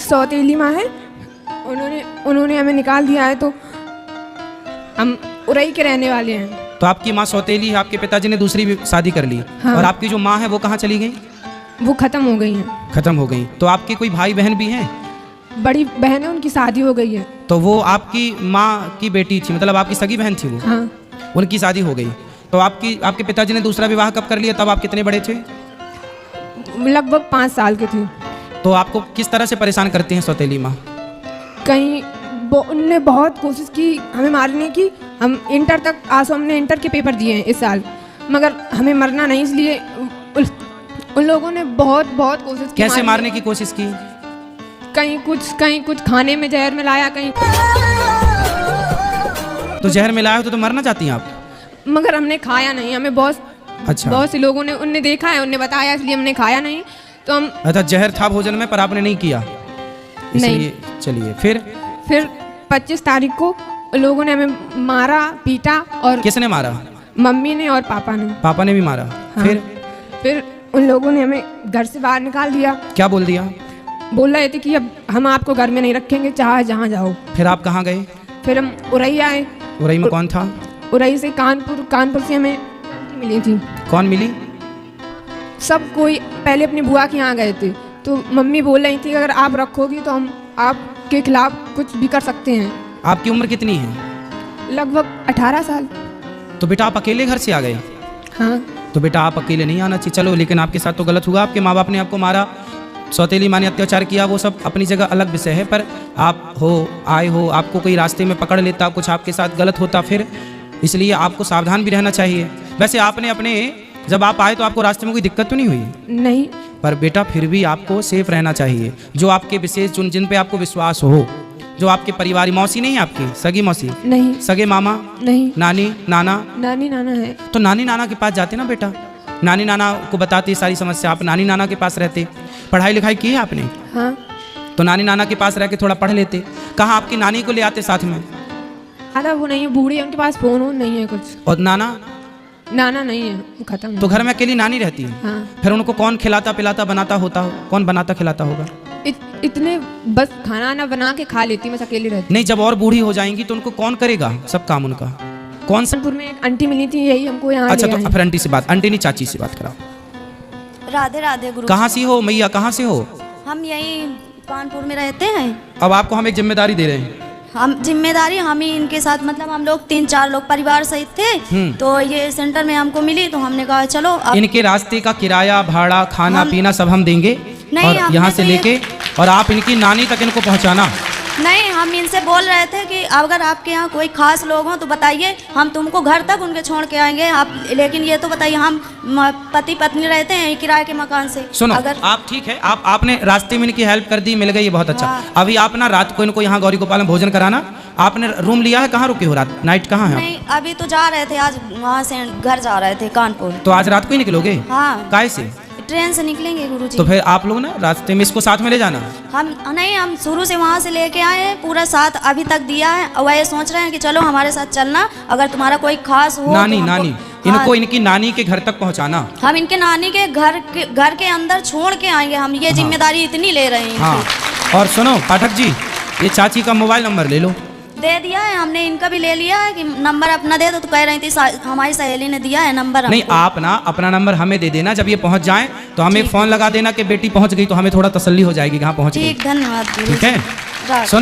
सौतेली माँ है, उन्होंने हमें निकाल दिया है, तो हम उरई के रहने वाले हैं। तो आपकी माँ सौतेली है, आपके पिताजी ने दूसरी भी शादी कर ली। हाँ। और आपकी जो माँ है वो कहाँ चली गई? वो ख़त्म हो गई हैं। खत्म हो गई। तो आपके कोई भाई बहन भी हैं? बड़ी बहन है, उनकी शादी हो गई है। तो वो आपकी माँ की बेटी थी, मतलब आपकी सगी बहन थी वो? हाँ। उनकी शादी हो गई। तो आपके पिताजी ने दूसरा विवाह कब कर लिया? तब आप कितने बड़े थे? लगभग 5 साल के थे। तो आपको किस तरह से परेशान करती हैं सौतेली माँ? कहीं उनने बहुत कोशिश की हमें मारने की। हम इंटर तक आसो हमने इंटर के पेपर दिए हैं इस साल, मगर हमें मरना नहीं, इसलिए उन लोगों ने बहुत कोशिश की। कैसे मारने की कोशिश की? कहीं कुछ खाने में जहर मिलाया, कहीं तो जहर मिलाया हो तो मरना चाहती हैं आप? मगर हमने खाया नहीं। हमें अच्छा। बहुत से लोगों ने उनने देखा है, उनने बताया, इसलिए हमने खाया नहीं। तो हम अच्छा, जहर था भोजन में पर आपने नहीं किया, इसलिए। चलिए फिर 25 तारीख को लोगों ने हमें मारा, पीटा। और किसने मारा? मम्मी ने और पापा ने। पापा ने भी मारा? हाँ। फिर उन लोगों ने हमें घर से बाहर निकाल दिया। क्या बोल दिया? बोल रहे थे कि अब हम आपको घर में नहीं रखेंगे, चाहे जहाँ जाओ। फिर आप कहाँ गए? फिर हम उरई आए। उरई में कौन था? उरई से कानपुर से हमें मिली थी। कौन मिली? सब कोई पहले अपनी बुआ के यहाँ गए थे, तो मम्मी बोल रही थी अगर आप रखोगी तो हम आपके खिलाफ कुछ भी कर सकते हैं। आपकी उम्र कितनी है? लगभग 18 साल। तो बेटा आप अकेले घर से आ गए? हाँ। तो बेटा आप अकेले नहीं आना चाहिए। चलो, लेकिन आपके साथ तो गलत हुआ। आपके माँ बाप ने आपको मारा, सौतेली माँ ने अत्याचार किया, वो सब अपनी जगह अलग विषय है। पर आप आए हो, आपको कोई रास्ते में पकड़ लेता, कुछ आपके साथ गलत होता, फिर इसलिए आपको सावधान भी रहना चाहिए। वैसे आपने जब आप आए तो आपको रास्ते में कोई दिक्कत तो नहीं हुई? नहीं। पर बेटा फिर भी आपको सेफ रहना चाहिए। जो आपके विशेष जिन पे आपको विश्वास हो, जो आपके परिवार, मौसी नहीं है आपकी? सगी मौसी नहीं। सगे मामा नहीं। नानी नाना? नानी नाना है। तो नानी नाना के पास जाते ना बेटा, नानी नाना को बताते सारी समस्या, आप नानी नाना के पास रहते। पढ़ाई लिखाई की है आपने? हाँ। तो नानी नाना के पास रह के थोड़ा पढ़ लेते। कहाँ आपकी नानी को ले आते साथ में? अरे वो नहीं है, बूढ़ी है, उनके पास फोन नहीं है कुछ। और नाना नहीं है, वो खत्म है। तो घर में अकेली नानी रहती है? हाँ। फिर उनको कौन खिलाता पिलाता बनाता होता हो? कौन बनाता खिलाता होगा? इतने बस खाना बना के खा लेती, बस अकेली रहती। नहीं, जब और बूढ़ी हो जाएंगी तो उनको कौन करेगा सब काम उनका? कौन सा? कानपुर में एक आंटी मिली थी, यही हमको यहाँ अच्छा, ले तो आए। फिर आंटी से बात, आंटी नहीं चाची से बात कराओ। राधे राधे गुरु। कहाँ से हो मैया, कहाँ से हो? हम यही कानपुर में रहते हैं। अब आपको हम एक जिम्मेदारी दे रहे हैं। हम जिम्मेदारी हम ही इनके साथ, मतलब हम लोग 3-4 लोग परिवार सहित थे। तो ये सेंटर में हमको मिली, तो हमने कहा चलो अब इनके रास्ते का किराया, भाड़ा, खाना पीना सब हम देंगे। नहीं, और यहाँ से तो लेके और आप इनकी नानी तक इनको पहुँचाना। नहीं, हम इनसे बोल रहे थे कि अगर आपके यहाँ कोई खास लोग हों तो बताइए, हम तुमको घर तक उनके छोड़ के आएंगे। आप लेकिन ये तो बताइए, हम पति पत्नी रहते हैं किराए के मकान से। सुनो, अगर आप ठीक है, आपने रास्ते में इनकी हेल्प कर दी, मिल गई, ये बहुत अच्छा। हाँ। अभी आप ना रात को इनको यहाँ गौरी गोपाल में भोजन कराना। आपने रूम लिया है? कहाँ रुके हो रात? नाइट कहाँ है? नहीं, अभी तो जा रहे थे, आज वहाँ से घर जा रहे थे कानपुर। तो आज रात को ही निकलोगे? हाँ। काय से? ट्रेन से निकलेंगे गुरुजी। तो फिर आप लोग ना रास्ते में इसको साथ में ले जाना। हम शुरू से वहाँ से लेके आए हैं, पूरा साथ अभी तक दिया है। और वह सोच रहे हैं कि चलो हमारे साथ चलना, अगर तुम्हारा कोई खास हो नानी तो नानी इनको इनकी नानी के घर तक पहुँचाना। हम इनके नानी के घर के अंदर छोड़ के आएंगे। हम ये जिम्मेदारी इतनी ले रहे हैं। हाँ। और सुनो पाठक जी, ये चाची का मोबाइल नंबर ले लो। दे दिया है हमने, इनका भी ले लिया है कि नंबर अपना दे दो। तो कह रही थी हमारी सहेली ने दिया है नंबर। नहीं, आप ना अपना नंबर हमें दे देना, जब ये पहुंच जाए तो हमें फोन लगा देना कि बेटी पहुंच गई, तो हमें थोड़ा तसल्ली हो जाएगी कहाँ पहुंच गई। ठीक, धन्यवाद। ठीक है।